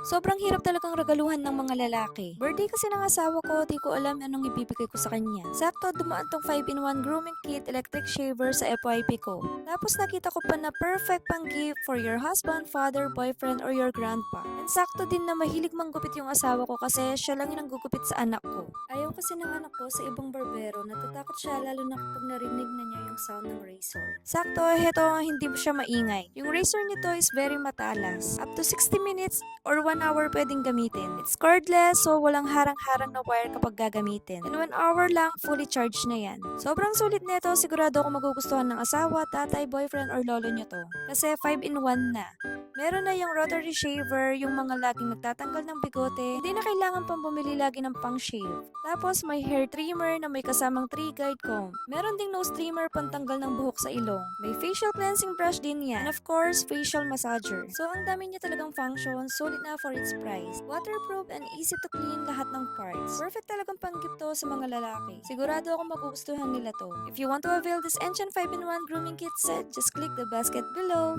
Sobrang hirap talagang regaluhan ng mga lalaki. Birthday kasi ng asawa ko, di ko alam anong ibibigay ko sa kanya. Sakto, dumaan tong 5-in-1 grooming kit, electric shaver sa FYP ko. Tapos nakita ko pa na perfect pang gift for your husband, father, boyfriend, or your grandpa. And sakto din na mahilig manggupit yung asawa ko kasi siya lang yung nanggugupit sa anak ko. Ayaw kasi ng anak ko sa ibang barbero, natatakot siya lalo na kapag narinig na niya yung sound ng razor. Sakto, heto hindi siya maingay. Yung razor nito is very matalas. Up to 60 minutes or 1 hour pwedeng gamitin. It's cordless, so walang harang-harang na wire kapag gagamitin. And 1 hour lang, fully charged na yan. Sobrang sulit nito, sigurado ako magugustuhan ng asawa, tatay, boyfriend, or lolo nyo to. Kasi 5-in-1 na. Meron na yung rotary shaver, yung mga laging nagtatanggal ng bigote. Hindi na kailangan pang bumili lagi ng pang shave. Tapos may hair trimmer na may kasamang 3-guide comb. Meron ding nose trimmer pantanggal ng buhok sa ilong. May facial cleansing brush din yan. And of course, facial massager. So ang dami niya talagang function, sulit na for its price. Waterproof and easy to clean lahat ng parts. Perfect talagang panggip to sa mga lalaki. Sigurado ako magugustuhan nila to. If you want to avail this Enchant 5-in-1 grooming kit set, just click the basket below.